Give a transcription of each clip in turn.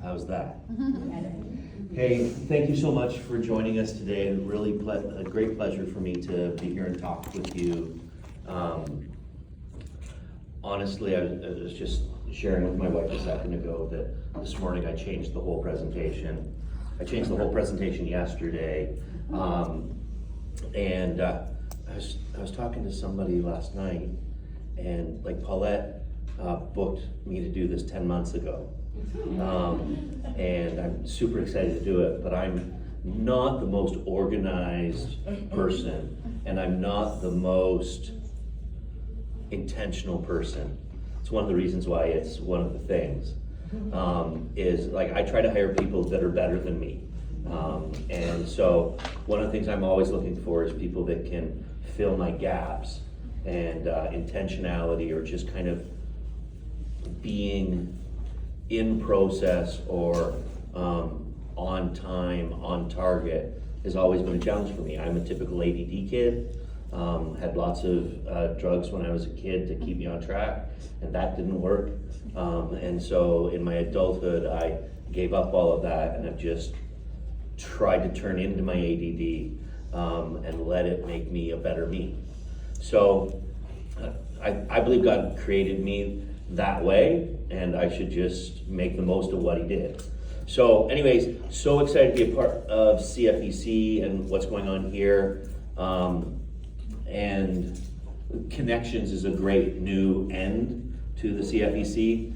How's that? Hey, thank you so much for joining us today. Really a great pleasure for me to be here and talk with you. Honestly, I was just sharing with my wife a second ago that this morning I changed the whole presentation. I changed the whole presentation yesterday. And I was talking to somebody last night, and like Paulette booked me to do this 10 months ago. And I'm super excited to do it, but I'm not the most organized person, and I'm not the most intentional person. It's one of the reasons why it's one of the things, is like I try to hire people that are better than me. And so one of the things I'm always looking for is people that can fill my gaps, and intentionality, or just kind of being in process or on time, on target, has always been a challenge for me. I'm a typical ADD kid, had lots of drugs when I was a kid to keep me on track, and that didn't work. And so in my adulthood, I gave up all of that, and I've just tried to turn into my ADD and let it make me a better me. So I believe God created me that way, and I should just make the most of what he did. So anyways, so excited to be a part of CFEC and what's going on here. And Connections is a great new end to the CFEC.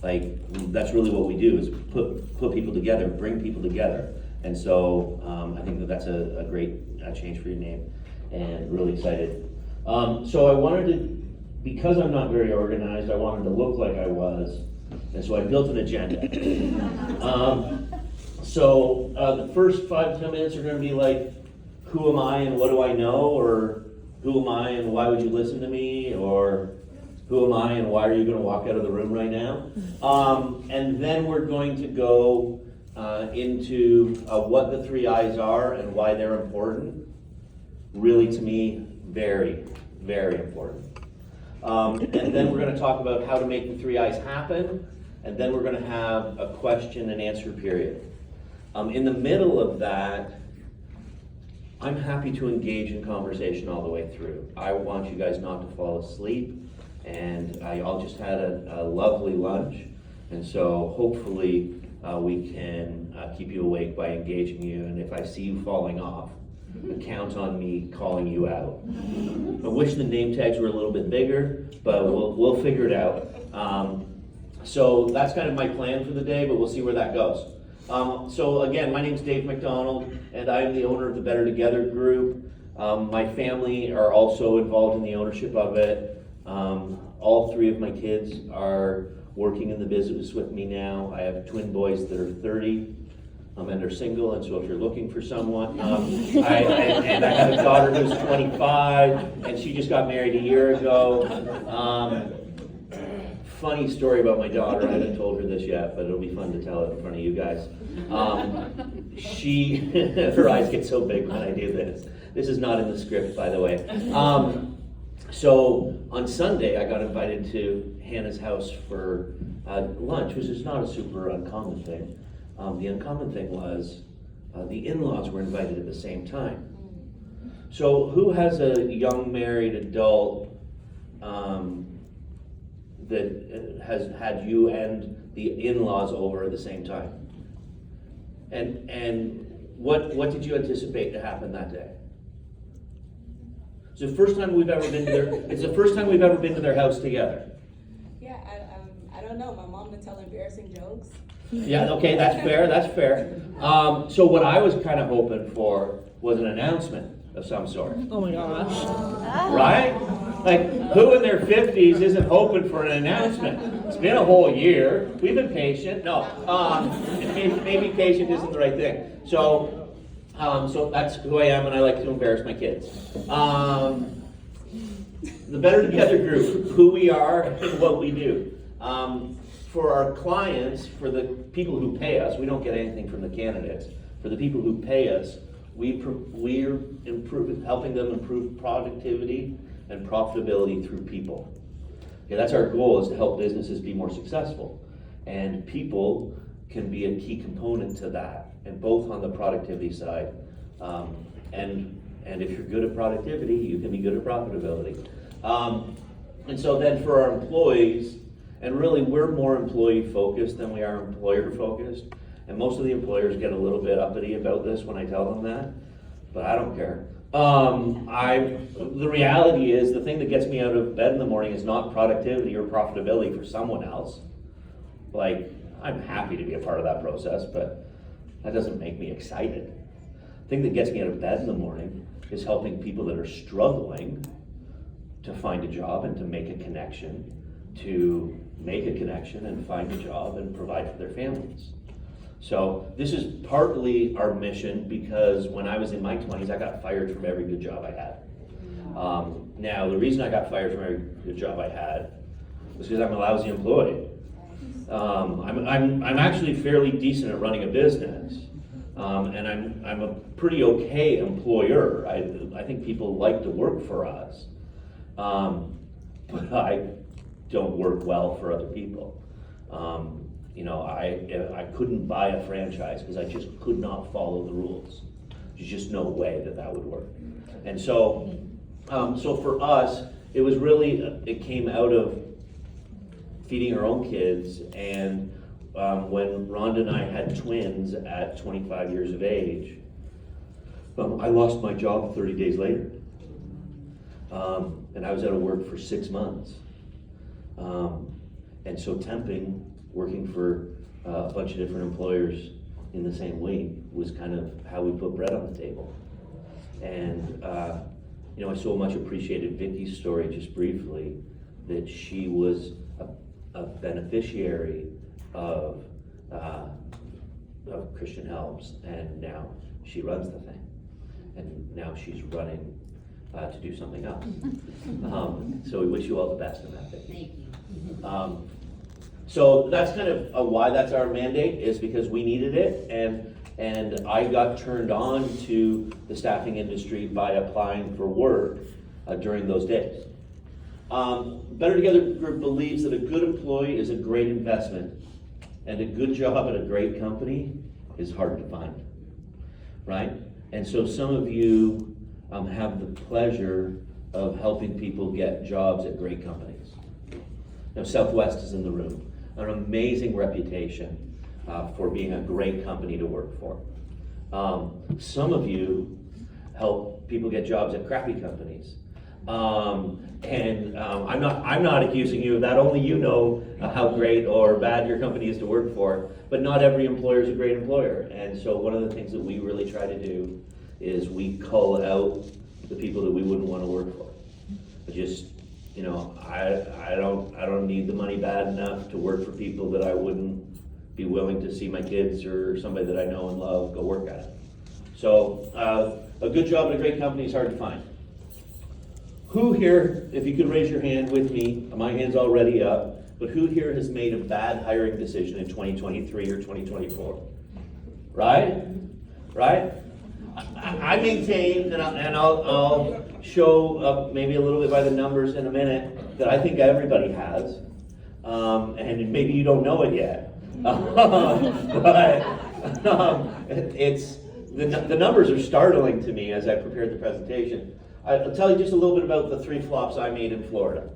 Like that's really what we do, is put people together, bring people together. And so I think that's a great change for your name, and really excited. So I wanted to, because I'm not very organized, I wanted to look like I was, and so I built an agenda. So the first 5-10 minutes are going to be like, who am I and what do I know? Or who am I and why would you listen to me? Or who am I and why are you going to walk out of the room right now? And then we're going to go into what the 3 I's are and why they're important. Really, to me, very, very important. And then we're going to talk about how to make the 3 I's happen, and then we're going to have a question and answer period. In the middle of that, I'm happy to engage in conversation all the way through. I want you guys not to fall asleep, and I all just had a lovely lunch, and so hopefully we can keep you awake by engaging you, and if I see you falling off, count on me calling you out. I wish the name tags were a little bit bigger, but we'll figure it out. So that's kind of my plan for the day, but we'll see where that goes. So again, my name's Dave MacDonald, and I'm the owner of the Better Together group. My family are also involved in the ownership of it. All 3 of my kids are working in the business with me now. I have twin boys that are 30. And they're single, and so if you're looking for someone, I have a daughter who's 25, and she just got married a year ago. Funny story about my daughter, I haven't told her this yet, but it'll be fun to tell it in front of you guys. Her eyes get so big when I do this. This is not in the script, by the way. So on Sunday, I got invited to Hannah's house for lunch, which is not a super uncommon thing. The uncommon thing was the in-laws were invited at the same time. So who has a young married adult that has had you and the in-laws over at the same time? And what did you anticipate to happen that day? It's the first time we've ever been to their house together. Yeah, I don't know. My mom would tell embarrassing jokes. Yeah, okay, that's fair. So what I was kind of hoping for was an announcement of some sort. Oh my gosh. Right? Like, who in their 50s isn't hoping for an announcement? It's been a whole year. We've been patient. No, maybe patient isn't the right thing. So that's who I am, and I like to embarrass my kids. The Better Together group, who we are and what we do. For our clients, for the people who pay us, we don't get anything from the candidates. For the people who pay us, we're helping them improve productivity and profitability through people. Okay, that's our goal, is to help businesses be more successful. And people can be a key component to that, and both on the productivity side. And if you're good at productivity, you can be good at profitability. And so then for our employees, and really we're more employee focused than we are employer focused. And most of the employers get a little bit uppity about this when I tell them that, but I don't care. The reality is the thing that gets me out of bed in the morning is not productivity or profitability for someone else. Like, I'm happy to be a part of that process, but that doesn't make me excited. The thing that gets me out of bed in the morning is helping people that are struggling to find a job and to make a connection, and find a job and provide for their families. So this is partly our mission because when I was in my 20s, I got fired from every good job I had. Now, the reason I got fired from every good job I had was because I'm a lousy employee. I'm actually fairly decent at running a business, and I'm a pretty okay employer. I think people like to work for us, but I don't work well for other people. I couldn't buy a franchise because I just could not follow the rules. There's just no way that would work. And so for us, it was really, it came out of feeding our own kids, and when Rhonda and I had twins at 25 years of age, I lost my job 30 days later. And I was out of work for 6 months. And so temping, working for a bunch of different employers in the same week was kind of how we put bread on the table. And I so much appreciated Vicky's story just briefly, that she was a beneficiary of Christian Helps, and now she runs the thing. And now she's running to do something else. So we wish you all the best in that, Vicky. Thank you. So that's kind of why that's our mandate, is because we needed it, and I got turned on to the staffing industry by applying for work during those days. Better Together Group believes that a good employee is a great investment, and a good job at a great company is hard to find, right? And so some of you have the pleasure of helping people get jobs at great companies. Now, Southwest is in the room. An amazing reputation for being a great company to work for. Some of you help people get jobs at crappy companies. I'm not accusing you of that. Only you know how great or bad your company is to work for. But not every employer is a great employer. And so one of the things that we really try to do is we cull out the people that we wouldn't want to work for. I don't need the money bad enough to work for people that I wouldn't be willing to see my kids or somebody that I know and love go work at it. So a good job at a great company is hard to find. Who here, if you could raise your hand with me, my hand's already up, but who here has made a bad hiring decision in 2023 or 2024? Right? I maintain, and I'll show maybe a little bit by the numbers in a minute, that I think everybody has, and maybe you don't know it yet, but it's the numbers are startling to me as I prepared the presentation. I'll tell you just a little bit about the 3 flops I made in Florida.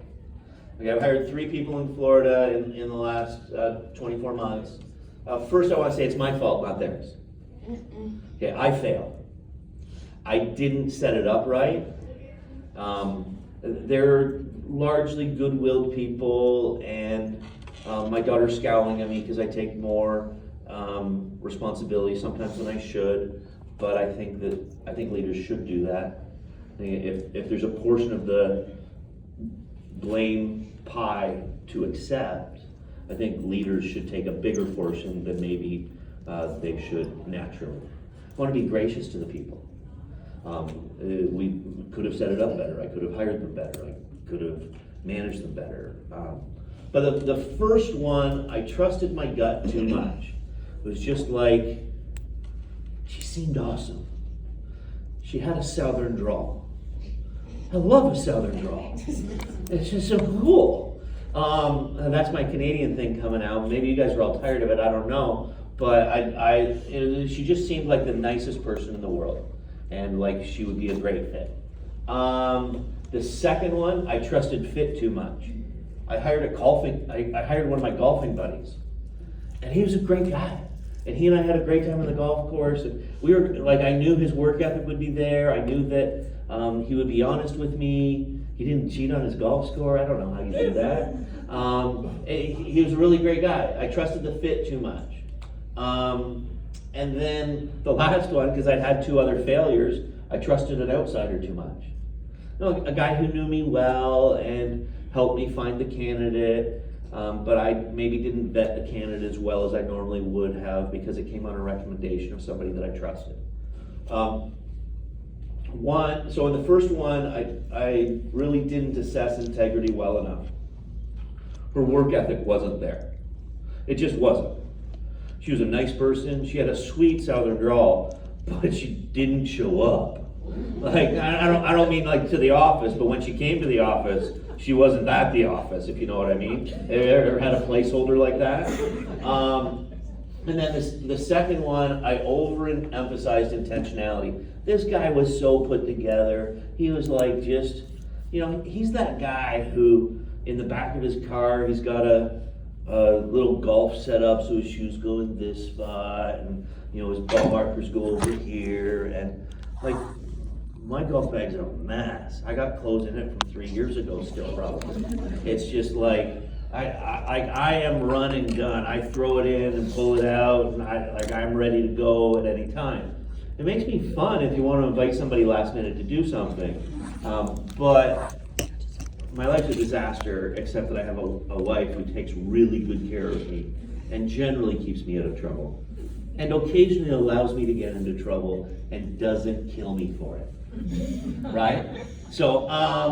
Okay, I've hired 3 people in Florida in the last 24 months. First, I want to say it's my fault, not theirs. Okay, I failed. I didn't set it up right. They're largely good-willed people, and my daughter's scowling at me because I take more responsibility sometimes than I should. But I think leaders should do that. If there's a portion of the blame pie to accept, I think leaders should take a bigger portion than maybe they should naturally. I want to be gracious to the people. We could have set it up better. I could have hired them better. I could have managed them better. But the first one, I trusted my gut too much. It was just like, she seemed awesome. She had a southern drawl. I love a southern drawl. It's just so cool. That's my Canadian thing coming out. Maybe you guys are all tired of it, I don't know. But she just seemed like the nicest person in the world. And like she would be a great fit. The second one, I trusted fit too much. I hired one of my golfing buddies. And he was a great guy. And he and I had a great time on the golf course. And we were like, I knew his work ethic would be there. I knew that he would be honest with me. He didn't cheat on his golf score. I don't know how you do that. He was a really great guy. I trusted the fit too much. And then the last one, because I'd had 2 other failures, I trusted an outsider too much. You know, a guy who knew me well and helped me find the candidate, but I maybe didn't vet the candidate as well as I normally would have because it came on a recommendation of somebody that I trusted. So in the first one, I really didn't assess integrity well enough. Her work ethic wasn't there. It just wasn't. She was a nice person. She had a sweet southern drawl, but she didn't show up. Like, I don't mean like to the office, but when she came to the office, she wasn't at the office, if you know what I mean. Ever had a placeholder like that? And then the second one, I overemphasized intentionality. This guy was so put together. He was like just, he's that guy who in the back of his car, he's got a little golf set up so his shoes go in this spot and his ball markers go over here, and like my golf bag's a mess. I got clothes in it from 3 years ago still probably. It's just like I am run and gun. I throw it in and pull it out, and I'm ready to go at any time. It makes me fun if you want to invite somebody last minute to do something, but my life's a disaster, except that I have a wife who takes really good care of me and generally keeps me out of trouble. And occasionally allows me to get into trouble and doesn't kill me for it. Right? So I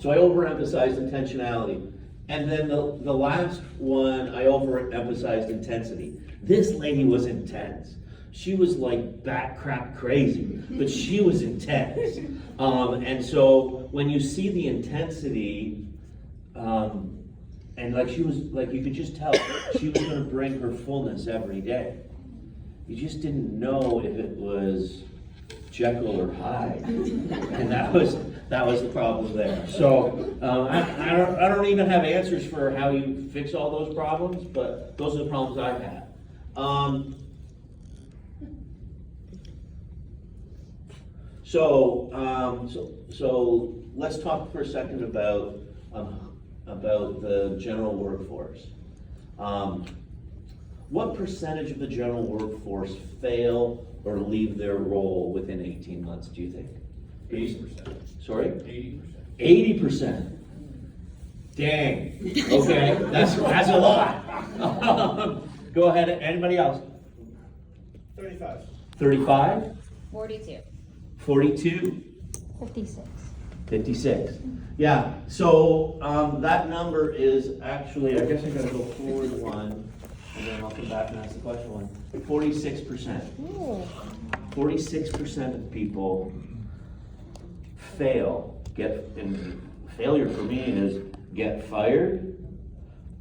overemphasized intentionality. And then the last one, I overemphasized intensity. This lady was intense. She was like bat crap crazy, but she was intense. And so when you see the intensity, and like she was, like you could just tell she was going to bring her fullness every day. You just didn't know if it was Jekyll or Hyde, and that was the problem there. So I don't even have answers for how you fix all those problems, but those are the problems I've had. So let's talk for a second about the general workforce. What percentage of the general workforce fail or leave their role within 18 months, do you think? 80%. Sorry? 80%. 80%. Dang. Okay, that's a lot. Go ahead, anybody else? 35. 35? 42. 42? 56. 56. Yeah, so that number is actually, I guess I gotta go forward one, and then I'll come back and ask the question one. 46%. Ooh. 46% of people fail. And failure for me is get fired,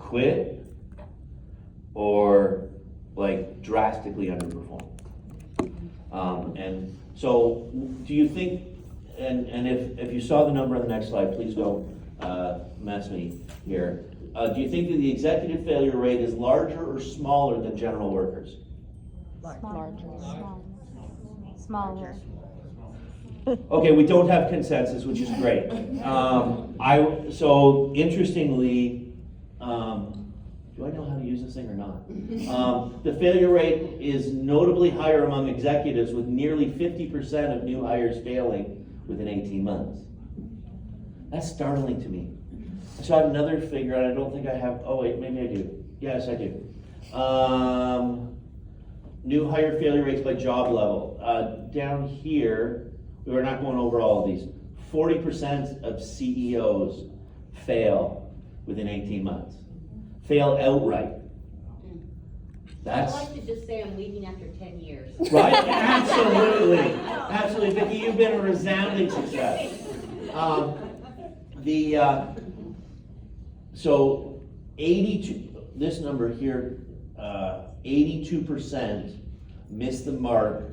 quit, or like drastically underperform. And so do you think, and if you saw the number on the next slide, please don't mess me here. Do you think that the executive failure rate is larger or smaller than general workers? Larger. Smaller. Okay, we don't have consensus, which is great. So interestingly, do I know how to use this thing or not? The failure rate is notably higher among executives, with nearly 50% of new hires failing within 18 months. That's startling to me. I saw another figure, and I don't think I have, oh wait, maybe I do. Yes, I do. New hire failure rates by job level. Down here, we're not going over all of these. 40% of CEOs fail within 18 months. Fail outright. I like to just say I'm leaving after 10 years. Right? Absolutely. Absolutely. Vicki, you've been a resounding success. So 82, this number here, 82% miss the mark.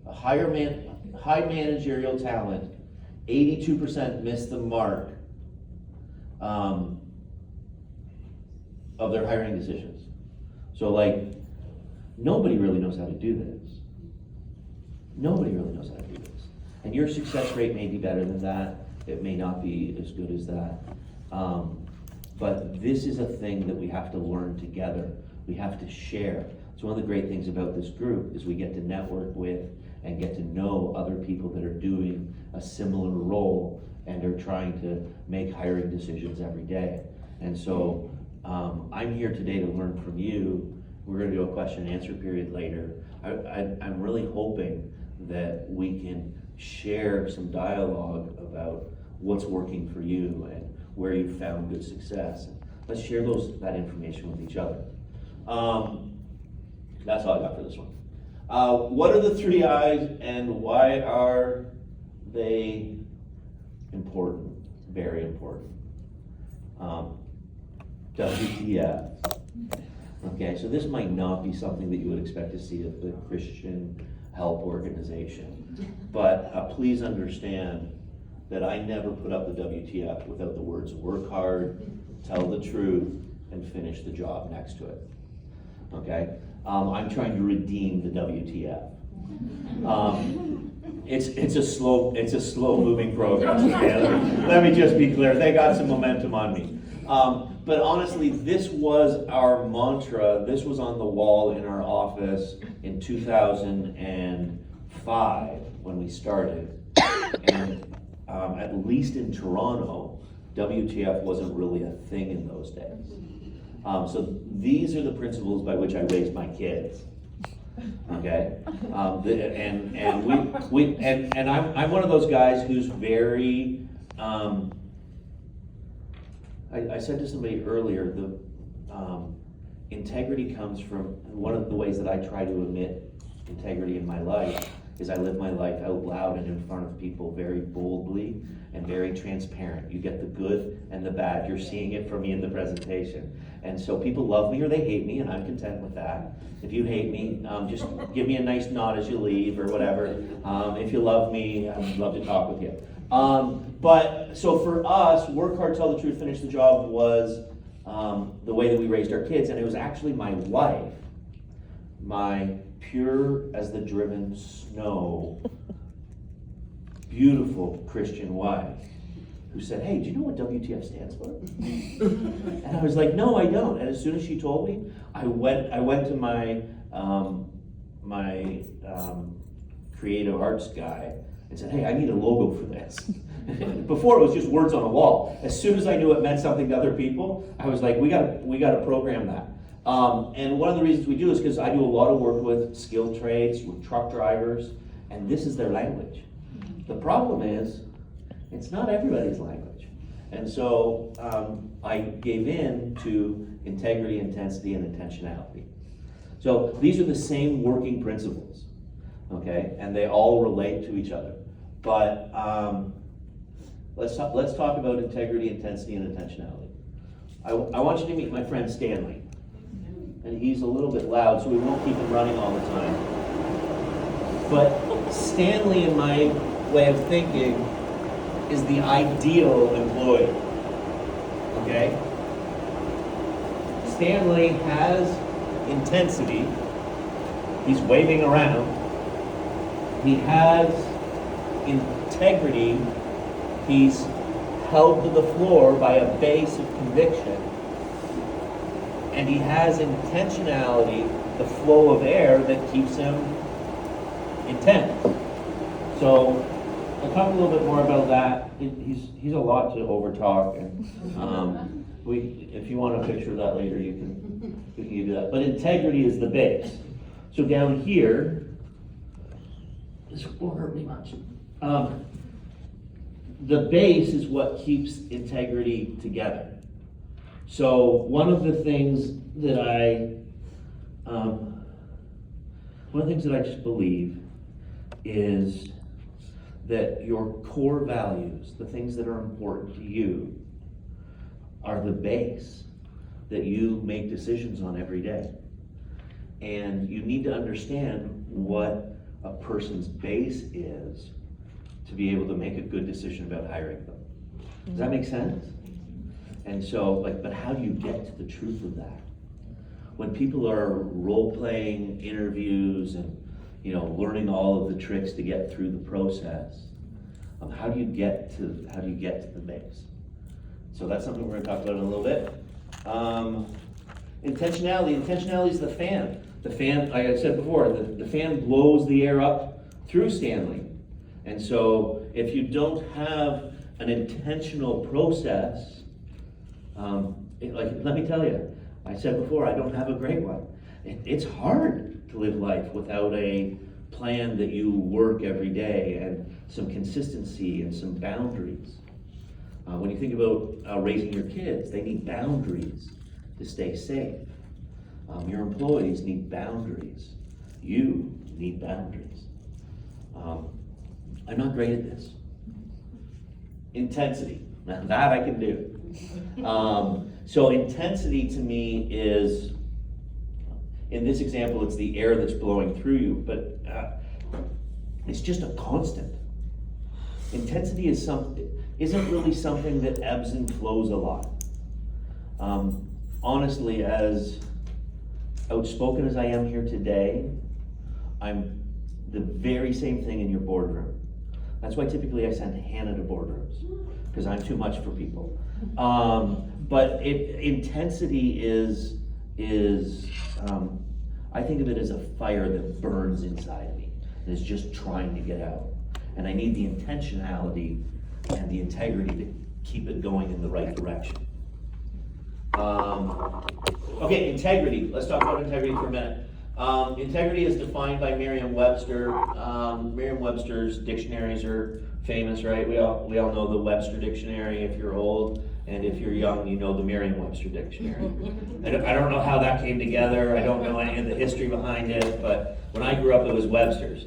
A high managerial talent, 82% miss the mark of their hiring decisions. So like, nobody really knows how to do this. Nobody really knows how to do this. And your success rate may be better than that. It may not be as good as that. But this is a thing that we have to learn together. We have to share. So one of the great things about this group is we get to network with and get to know other people that are doing a similar role and are trying to make hiring decisions every day. And so I'm here today to learn from you. We're going to do a question and answer period later. I'm really hoping that we can share some dialogue about what's working for you and where you found good success. Let's share that information with each other. That's all I got for this one. What are the 3 I's and why are they important? Very important. WTF. Okay, so this might not be something that you would expect to see at the Christian help organization, but please understand that I never put up the WTF without the words work hard, tell the truth, and finish the job next to it. Okay? I'm trying to redeem the WTF. It's a slow moving program. Okay? Let me just be clear. They got some momentum on me. But honestly, this was our mantra. This was on the wall in our office in 2005 when we started. And at least in Toronto, WTF wasn't really a thing in those days. So these are the principles by which I raised my kids. Okay, I'm one of those guys who's very. I said to somebody earlier, the integrity comes from one of the ways that I try to emit integrity in my life is I live my life out loud and in front of people very boldly and very transparent. You get the good and the bad. You're seeing it from me in the presentation. And so people love me or they hate me, and I'm content with that. If you hate me, just give me a nice nod as you leave or whatever. If you love me, I'd love to talk with you. But so for us, work hard, tell the truth, finish the job was the way that we raised our kids. And it was actually my wife, my pure as the driven snow, beautiful Christian wife, who said, hey, do you know what WTF stands for? And I was like, no, I don't. And as soon as she told me, I went to my creative arts guy and said, hey, I need a logo for this. Before it was just words on a wall. As soon as I knew it meant something to other people, I was like, we gotta program that. And one of the reasons we do is because I do a lot of work with skilled trades, with truck drivers, and this is their language. The problem is, it's not everybody's language. And so I gave in to integrity, intensity, and intentionality. So these are the same working principles, okay? And they all relate to each other. But let's talk about integrity, intensity, and intentionality. I want you to meet my friend Stanley. And he's a little bit loud, so we won't keep him running all the time. But Stanley, in my way of thinking, is the ideal employee. Okay? Stanley has intensity. He's waving around. He has integrity. He's held to the floor by a base of conviction. And he has intentionality, the flow of air that keeps him intense. So I'll talk a little bit more about that. He's a lot to overtalk, and if you want a picture of that later, we can give you that. But integrity is the base. So down here, this won't hurt me much. The base is what keeps integrity together. So one of the things that I just believe is that your core values, the things that are important to you, are the base that you make decisions on every day. And you need to understand what a person's base is to be able to make a good decision about hiring them. Does that make sense? And so, but how do you get to the truth of that? When people are role-playing interviews and, learning all of the tricks to get through the process, how do you get to the base? So that's something we're going to talk about in a little bit. Intentionality is the fan. The fan, like I said before, the fan blows the air up through Stanley. And so if you don't have an intentional process, let me tell you, I said before, I don't have a great one. It's hard to live life without a plan that you work every day and some consistency and some boundaries. When you think about raising your kids, they need boundaries to stay safe. Your employees need boundaries. You need boundaries. I'm not great at this. Intensity, now that I can do. So intensity to me is, in this example, it's the air that's blowing through you, but it's just a constant. Intensity isn't really something that ebbs and flows a lot. Honestly, as outspoken as I am here today, I'm the very same thing in your boardroom. That's why typically I send Hannah to boardrooms, because I'm too much for people. But intensity is I think of it as a fire that burns inside me and is just trying to get out. And I need the intentionality and the integrity to keep it going in the right direction. Okay, integrity. Let's talk about integrity for a minute. Integrity is defined by Merriam-Webster. Merriam-Webster's dictionaries are famous, right? We all know the Webster dictionary if you're old, and if you're young, you know the Merriam-Webster dictionary. I don't know how that came together. I don't know any of the history behind it, but when I grew up, it was Webster's.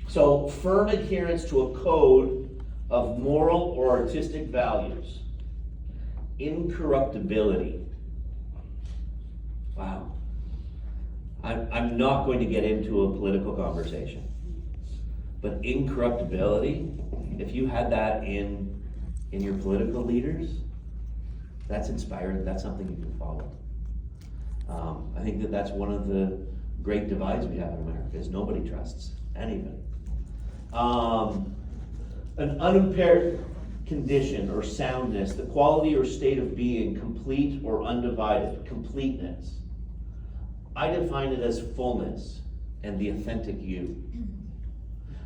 So firm adherence to a code of moral or artistic values. Incorruptibility. Wow. I'm not going to get into a political conversation, but incorruptibility, if you had that in your political leaders, that's inspiring. That's something you can follow. I think that's one of the great divides we have in America, is nobody trusts anybody. An unimpaired condition or soundness, the quality or state of being, complete or undivided, completeness. I define it as fullness and the authentic you.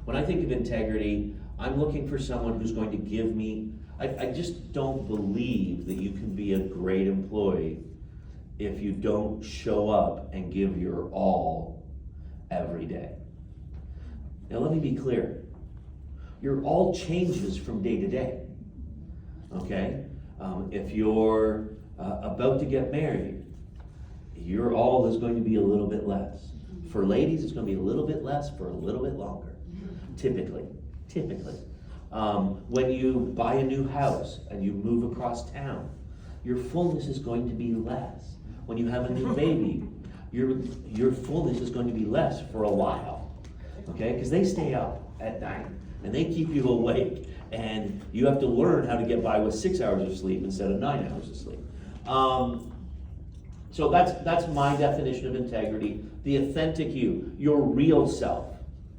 When I think of integrity, I'm looking for someone who's going to give me, I just don't believe that you can be a great employee if you don't show up and give your all every day. Now let me be clear. Your all changes from day to day. Okay? If you're about to get married, your all is going to be a little bit less. For ladies, it's going to be a little bit less for a little bit longer. Typically. When you buy a new house and you move across town, your fullness is going to be less. When you have a new baby, your fullness is going to be less for a while. Okay? Because they stay up at night and they keep you awake, and you have to learn how to get by with 6 hours of sleep instead of 9 hours of sleep. So that's my definition of integrity. The authentic you, your real self.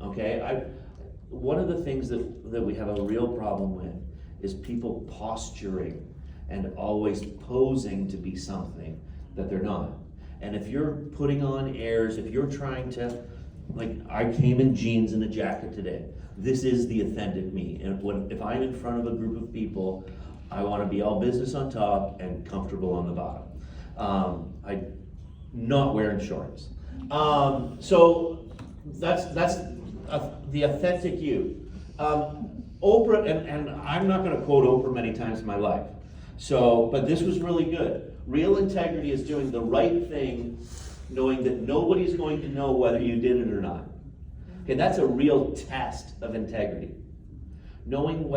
Okay? One of the things that we have a real problem with is people posturing and always posing to be something that they're not. And if you're putting on airs, if you're trying to, like I came in jeans and a jacket today, this is the authentic me. And if I'm in front of a group of people, I want to be all business on top and comfortable on the bottom. I'm not wearing shorts. So that's the authentic you. Oprah, and I'm not going to quote Oprah many times in my life. But this was really good. Real integrity is doing the right thing, knowing that nobody's going to know whether you did it or not. Okay, that's a real test of integrity. Knowing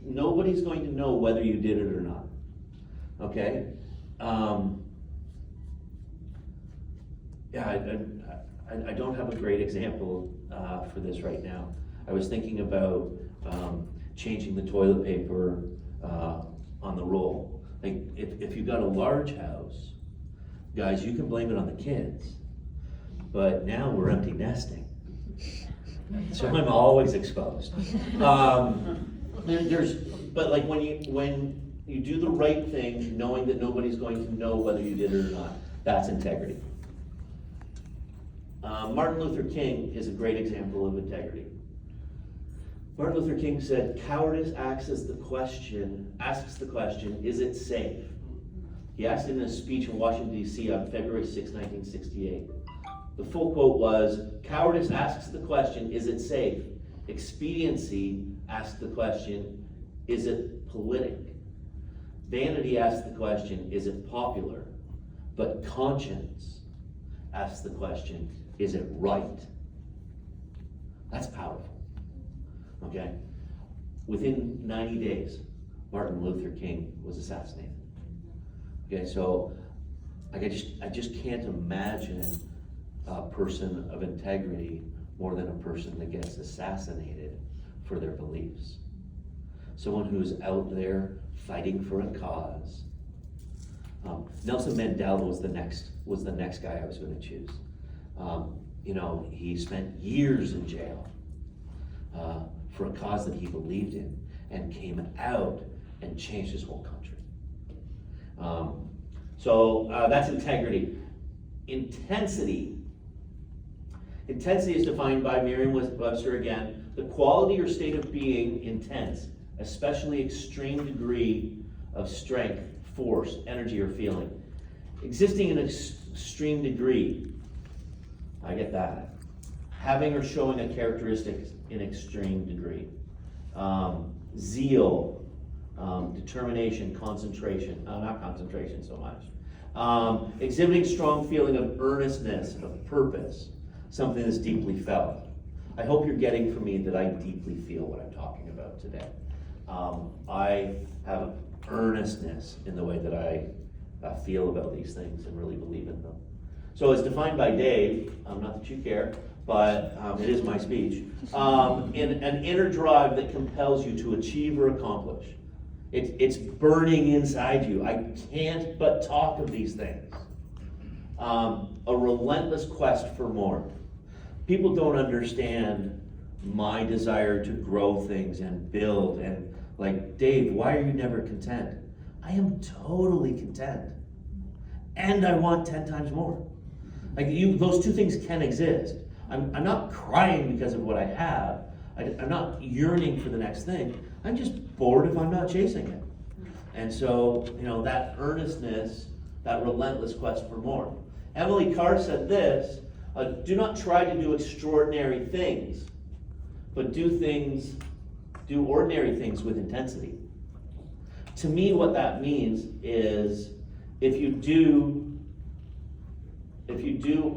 nobody's going to know whether you did it or not. Okay? Yeah, I don't have a great example for this right now. I was thinking about changing the toilet paper on the roll. Like, if you've got a large house, guys, you can blame it on the kids. But now we're empty nesting. So I'm always exposed. But like when you do the right thing, knowing that nobody's going to know whether you did it or not, that's integrity. Martin Luther King is a great example of integrity. Martin Luther King said, "Cowardice asks the question, is it safe?" He asked it in a speech in Washington, D.C. on February 6, 1968. The full quote was, "Cowardice asks the question, is it safe? Expediency asks the question, is it politic? Vanity asks the question, is it popular? But conscience asks the question, is it right?" That's powerful. Okay? Within 90 days, Martin Luther King was assassinated. Okay, so I just can't imagine a person of integrity more than a person that gets assassinated for their beliefs. Someone who's out there fighting for a cause. Nelson Mandela was the next guy I was going to choose. He spent years in jail for a cause that he believed in, and came out and changed his whole country. So that's integrity. Intensity is defined by Merriam-Webster again, the quality or state of being intense, especially extreme degree of strength, force, energy, or feeling. Existing in an extreme degree, I get that. Having or showing a characteristic in extreme degree. Zeal, determination, concentration, not concentration so much. Exhibiting strong feeling of earnestness, of purpose, something that's deeply felt. I hope you're getting from me that I deeply feel what I'm talking about today. I have earnestness in the way that I feel about these things and really believe in them. So it's defined by Dave, not that you care, but it is my speech, in an inner drive that compels you to achieve or accomplish. It's burning inside you. I can't but talk of these things. A relentless quest for more. People don't understand my desire to grow things and build and like, Dave, why are you never content? I am totally content. And I want 10 times more. Like those two things can exist. I'm not crying because of what I have. I'm not yearning for the next thing. I'm just bored if I'm not chasing it. And so, that earnestness, that relentless quest for more. Emily Carr said this, do not try to do extraordinary things, but do ordinary things with intensity. To me, what that means is if you do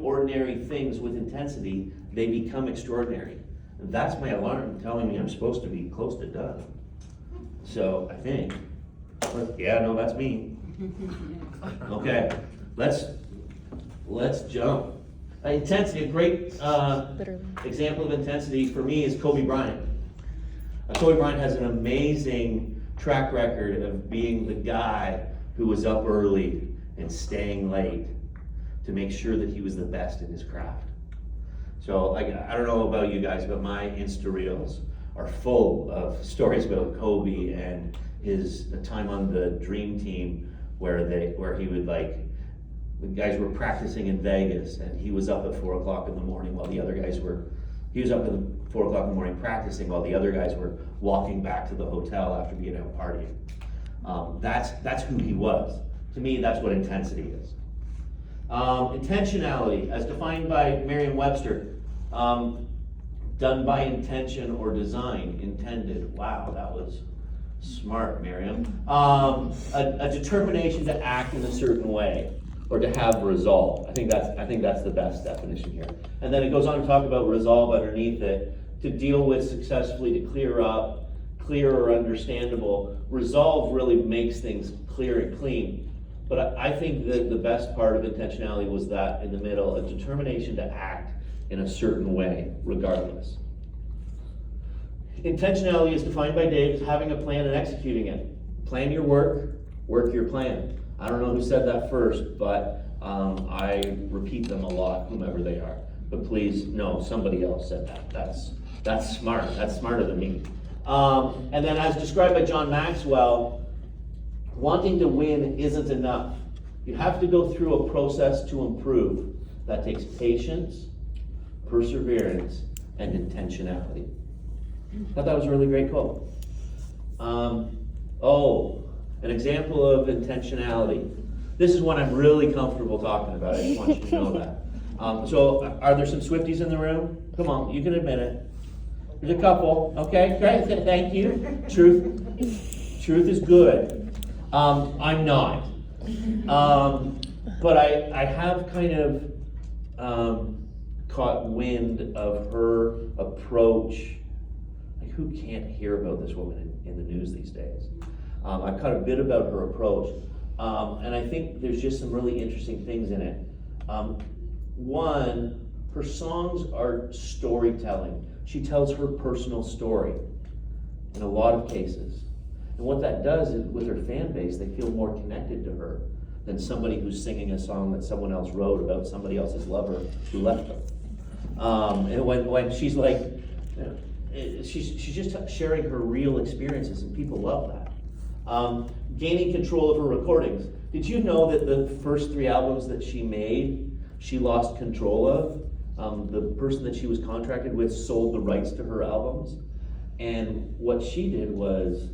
ordinary things with intensity, they become extraordinary. And that's my alarm telling me I'm supposed to be close to done. So I think, that's me. Okay, let's jump. Intensity, a great example of intensity for me is Kobe Bryant. Kobe Bryant has an amazing track record of being the guy who was up early and staying late to make sure that he was the best in his craft. So I don't know about you guys, but my Insta reels are full of stories about Kobe and his time on the Dream Team where he would the guys were practicing in Vegas and he was up at 4 o'clock in the morning while the other guys he was up at 4 o'clock in the morning practicing while the other guys were walking back to the hotel after being out partying. That's who he was. To me, that's what intensity is. Intentionality, as defined by Merriam-Webster, done by intention or design, intended. Wow, that was smart, Miriam. A determination to act in a certain way or to have resolve. I think that's the best definition here. And then it goes on to talk about resolve underneath it, to deal with successfully, to clear up, clear or understandable. Resolve really makes things clear and clean. But I think that the best part of intentionality was that in the middle, a determination to act in a certain way, regardless. Intentionality is defined by Dave as having a plan and executing it. Plan your work, work your plan. I don't know who said that first, but I repeat them a lot, whomever they are. But please, no, somebody else said that. That's smart. That's smarter than me. And then as described by John Maxwell, wanting to win isn't enough. You have to go through a process to improve. That takes patience, perseverance, and intentionality. I thought that was a really great quote. An example of intentionality. This is one I'm really comfortable talking about. I just want you to know that. So are there some Swifties in the room? Come on, you can admit it. There's a couple. Okay, great. Thank you. Truth is good. I'm not. But I have kind of caught wind of her approach. Like, who can't hear about this woman in the news these days? I've caught a bit about her approach. And I think there's just some really interesting things in it. One, her songs are storytelling. She tells her personal story in a lot of cases. And what that does is, with her fan base, they feel more connected to her than somebody who's singing a song that someone else wrote about somebody else's lover who left them. And when she's like, you know, she's just sharing her real experiences, and people love that. Gaining control of her recordings. Did you know that the first 3 albums that she made, she lost control of? The person that she was contracted with sold the rights to her albums. And what she did was,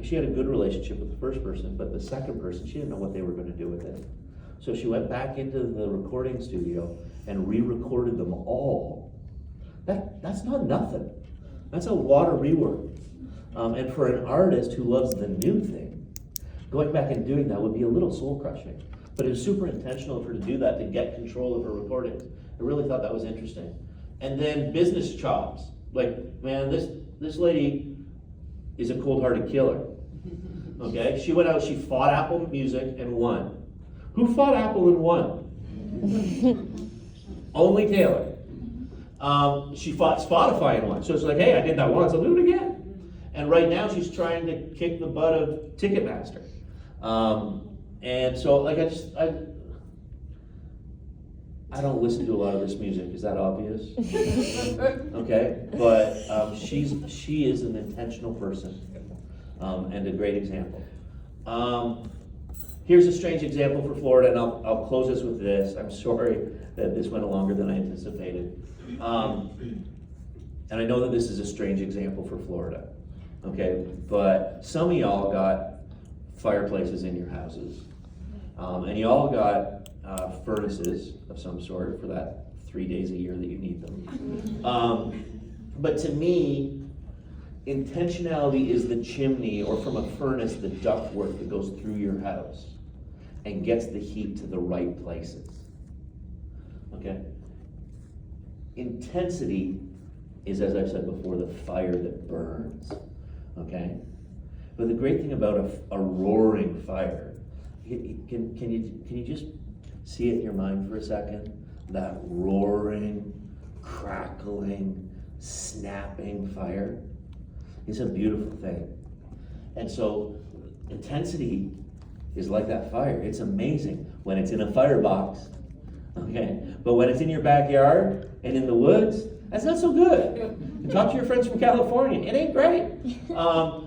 she had a good relationship with the first person, but the second person, she didn't know what they were going to do with it. So she went back into the recording studio and re-recorded them all. That's not nothing. That's a lot of rework. And for an artist who loves the new thing, going back and doing that would be a little soul crushing. But it was super intentional of her to do that, to get control of her recordings. I really thought that was interesting. And then business chops. Like, man, this lady is a cold-hearted killer. Okay? She went out, she fought Apple Music and won. Who fought Apple and won? Only Taylor. She fought Spotify and won. So it's like, hey, I did that once, I'll do it again. And right now she's trying to kick the butt of Ticketmaster. And so, like, I don't listen to a lot of this music. Is that obvious? Okay, but she is an intentional person, and a great example. Here's a strange example for Florida, and I'll close this with this. I'm sorry that this went longer than I anticipated. And I know that this is a strange example for Florida, okay? But some of y'all got fireplaces in your houses, and you all got furnaces of some sort for that 3 days a year that you need them. But to me, intentionality is the chimney, or from a furnace, the ductwork that goes through your house and gets the heat to the right places. Okay? Intensity is, as I've said before, the fire that burns. Okay? But the great thing about a roaring fire, can you just see it in your mind for a second? That roaring, crackling, snapping fire. It's a beautiful thing. And so intensity is like that fire. It's amazing when it's in a firebox, okay? But when it's in your backyard and in the woods, that's not so good. You talk to your friends from California, it ain't great.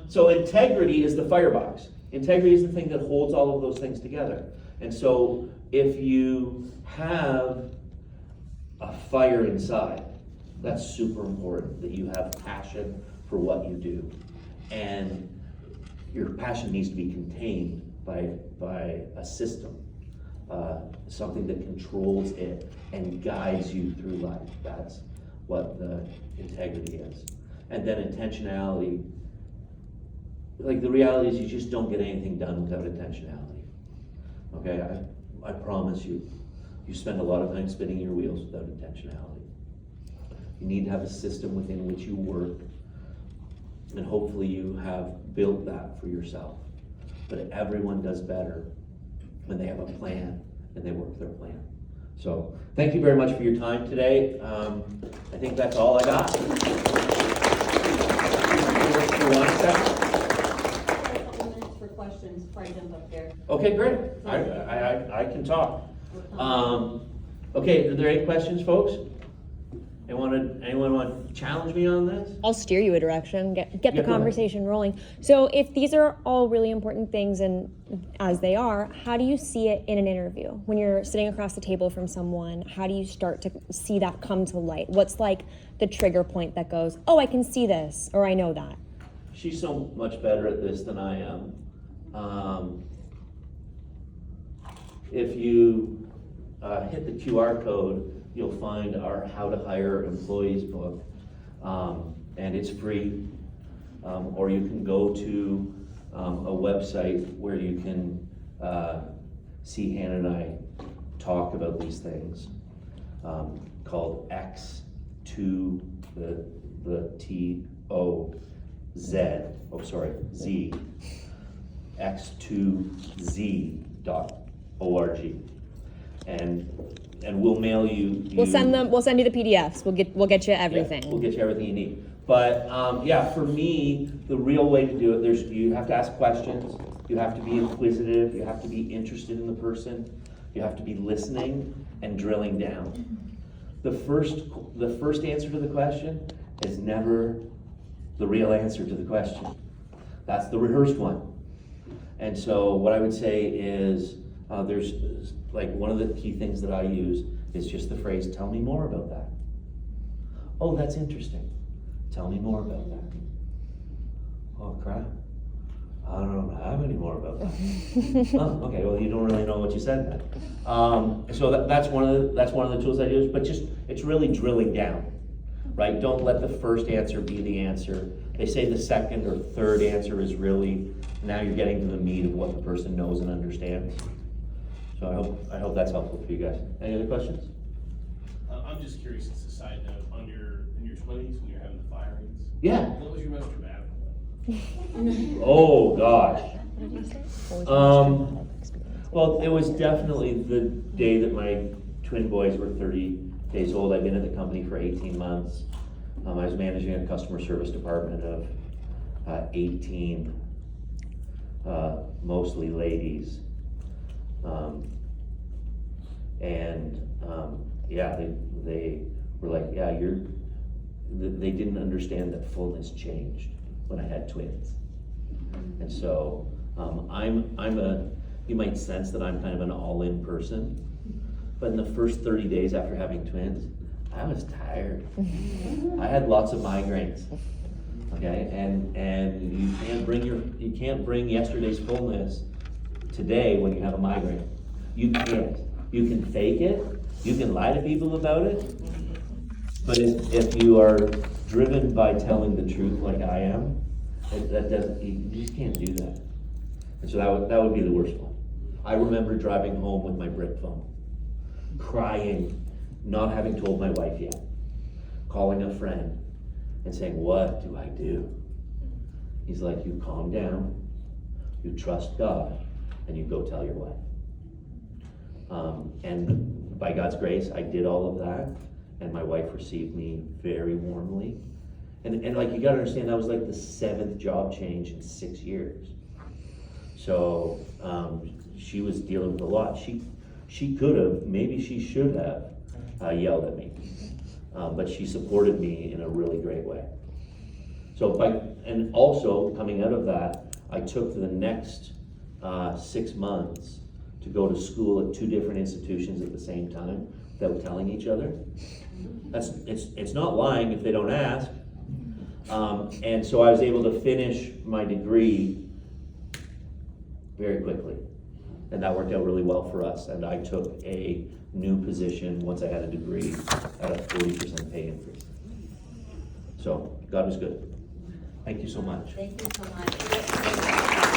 So integrity is the firebox. Integrity is the thing that holds all of those things together. And so if you have a fire inside, that's super important, that you have passion for what you do. And your passion needs to be contained by a system, something that controls it and guides you through life. That's what the integrity is. And then intentionality, like the reality is you just don't get anything done without intentionality. Okay, I promise you, you spend a lot of time spinning your wheels without intentionality. You need to have a system within which you work And hopefully you have built that for yourself. But everyone does better when they have a plan and they work their plan. So thank you very much for your time today. I think that's all I got. Couple minutes for questions before I jump up there. Okay, great. I can talk. Okay, are there any questions, folks? Anyone want to challenge me on this? I'll steer you a direction, get Yeah, the go ahead. conversation rolling. So if these are all really important things, and as they are, how do you see it in an interview? When you're sitting across the table from someone, how do you start to see that come to light? What's like the trigger point that goes, oh, I can see this, or I know that? She's so much better at this than I am. If you hit the QR code, you'll find our How to Hire Employees book, and it's free. Or you can go to a website where you can see Hannah and I talk about these things, called X2, the Z, X2Z.org. And we'll mail you. We'll send you the PDFs. We'll get you everything. Yeah, we'll get you everything you need. But yeah, for me, the real way to do it, you have to ask questions. You have to be inquisitive. You have to be interested in the person. You have to be listening and drilling down. The first answer to the question is never the real answer to the question. That's the rehearsed one. And so what I would say is, there's like one of the key things that I use is just the phrase, tell me more about that. Oh, that's interesting. Tell me more about that. Oh crap. I don't have any more about that. Oh, okay, well you don't really know what you said then. So that's one of the tools I use, but just, it's really drilling down, right? Don't let the first answer be the answer. They say the second or third answer is really, now you're getting to the meat of what the person knows and understands. So I hope that's helpful for you guys. Any other questions? I'm just curious, as a side note, in your 20s when you're having the firings. Yeah. What was your most dramatic one? Oh gosh. What did you say? Well, it was definitely the day that my twin boys were 30 days old. I'd been at the company for 18 months. I was managing a customer service department of 18, mostly ladies. Yeah, they were like, yeah, they didn't understand that fullness changed when I had twins. And so, you might sense that I'm kind of an all-in person, but in the first 30 days after having twins, I was tired. I had lots of migraines, okay? And you can't bring yesterday's fullness today when you have a migraine. You can't. You can fake it, you can lie to people about it, but if you are driven by telling the truth like I am, you just can't do that. And so that would be the worst one. I remember driving home with my brick phone, crying, not having told my wife yet, calling a friend and saying, what do I do? He's like, you calm down, you trust God, and you go tell your wife. And by God's grace, I did all of that, and my wife received me very warmly. And like, you gotta understand, that was like the 7th job change in 6 years. So she was dealing with a lot. She could have, maybe she should have yelled at me, but she supported me in a really great way. So and also coming out of that, I took the next 6 months to go to school at 2 different institutions at the same time without telling each other. It's not lying if they don't ask. And so I was able to finish my degree very quickly. And that worked out really well for us. And I took a new position once I had a degree at a 40% pay increase. So God was good. Thank you so much. Thank you so much.